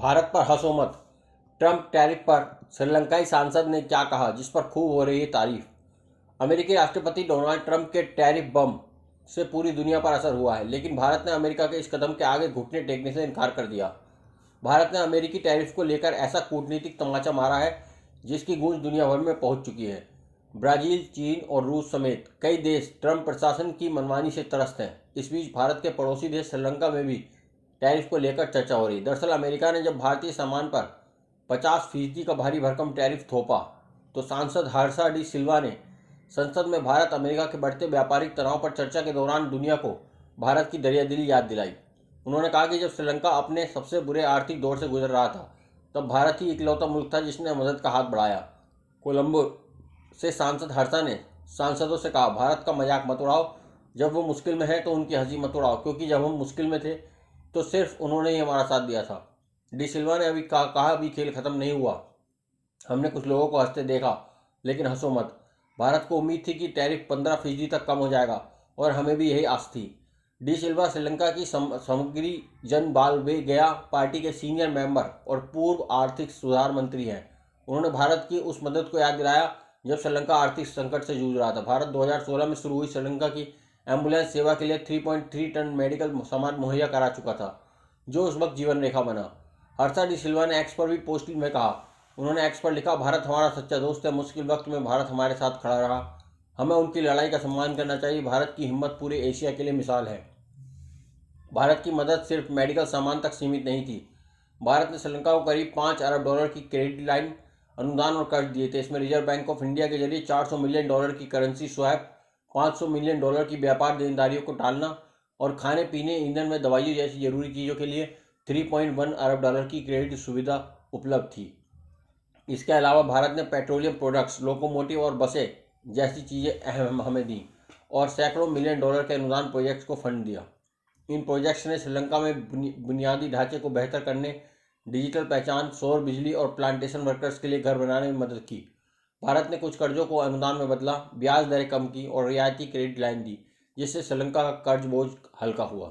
भारत पर हंसो मत। ट्रंप टैरिफ पर श्रीलंकाई सांसद ने क्या कहा, जिस पर खूब हो रही है तारीफ। अमेरिकी राष्ट्रपति डोनाल्ड ट्रंप के टैरिफ बम से पूरी दुनिया पर असर हुआ है, लेकिन भारत ने अमेरिका के इस कदम के आगे घुटने टेकने से इनकार कर दिया। भारत ने अमेरिकी टैरिफ को लेकर ऐसा कूटनीतिक तमाचा मारा है जिसकी गूंज दुनिया भर में पहुंच चुकी है। ब्राजील, चीन और रूस समेत कई देश ट्रंप प्रशासन की मनमानी से त्रस्त हैं। इस बीच भारत के पड़ोसी देश श्रीलंका में भी टैरिफ को लेकर चर्चा हो रही। दरअसल अमेरिका ने जब भारतीय सामान पर 50% का भारी भरकम टैरिफ थोपा तो सांसद हर्षा डी सिल्वा ने संसद में भारत अमेरिका के बढ़ते व्यापारिक तनाव पर चर्चा के दौरान दुनिया को भारत की दरियादिली याद दिलाई। उन्होंने कहा कि जब श्रीलंका अपने सबसे बुरे आर्थिक दौर से गुजर रहा था तब भारत ही इकलौता मुल्क था जिसने मदद का हाथ बढ़ाया। कोलंबो से सांसद हर्षा ने सांसदों से कहा, भारत का मजाक मत उड़ाओ, जब वो मुश्किल में है तो उनकी हंसी मत उड़ाओ, क्योंकि जब हम मुश्किल में थे तो सिर्फ उन्होंने ही हमारा साथ दिया था। डी सिल्वा ने कहा अभी खेल खत्म नहीं हुआ, हमने कुछ लोगों को हंसते देखा, लेकिन हंसो मत। भारत को उम्मीद थी कि टैरिफ 15% तक कम हो जाएगा और हमें भी यही आस थी। डी सिल्वा श्रीलंका की समग्री जन बालवे गया पार्टी के सीनियर मेंबर और पूर्व आर्थिक सुधार मंत्री हैं। उन्होंने भारत की उस मदद को याद दिलाया जब श्रीलंका आर्थिक संकट से जूझ रहा था। भारत 2016 में शुरू हुई श्रीलंका की एम्बुलेंस सेवा के लिए 3.3 टन मेडिकल सामान मुहैया करा चुका था, जो उस वक्त जीवन रेखा बना। हर्षा डी सिल्वा ने एक्स पर भी पोस्ट में कहा। उन्होंने एक्स पर लिखा, भारत हमारा सच्चा दोस्त है, मुश्किल वक्त में भारत हमारे साथ खड़ा रहा, हमें उनकी लड़ाई का सम्मान करना चाहिए। भारत की हिम्मत पूरे एशिया के लिए मिसाल है। भारत की मदद सिर्फ मेडिकल सामान तक सीमित नहीं थी। भारत ने श्रीलंका को करीब $5 अरब की क्रेडिट लाइन, अनुदान और कर्ज दिए थे। इसमें रिजर्व बैंक ऑफ इंडिया के जरिए $400 मिलियन की करेंसी स्वैप, $500 मिलियन की व्यापार देनदारियों को टालना और खाने पीने, ईंधन व दवाइयों जैसी जरूरी चीज़ों के लिए $3.1 अरब की क्रेडिट सुविधा उपलब्ध थी। इसके अलावा भारत ने पेट्रोलियम प्रोडक्ट्स, लोकोमोटिव और बसें जैसी चीज़ें हमें दी और सैकड़ों मिलियन डॉलर के अनुदान प्रोजेक्ट्स को फंड दिया। इन प्रोजेक्ट्स ने श्रीलंका में बुनियादी ढांचे को बेहतर करने, डिजिटल पहचान, सौर बिजली और प्लांटेशन वर्कर्स के लिए घर बनाने में मदद की। भारत ने कुछ कर्जों को अनुदान में बदला, ब्याज दरें कम की और रियायती क्रेडिट लाइन दी, जिससे श्रीलंका का कर्ज बोझ हल्का हुआ।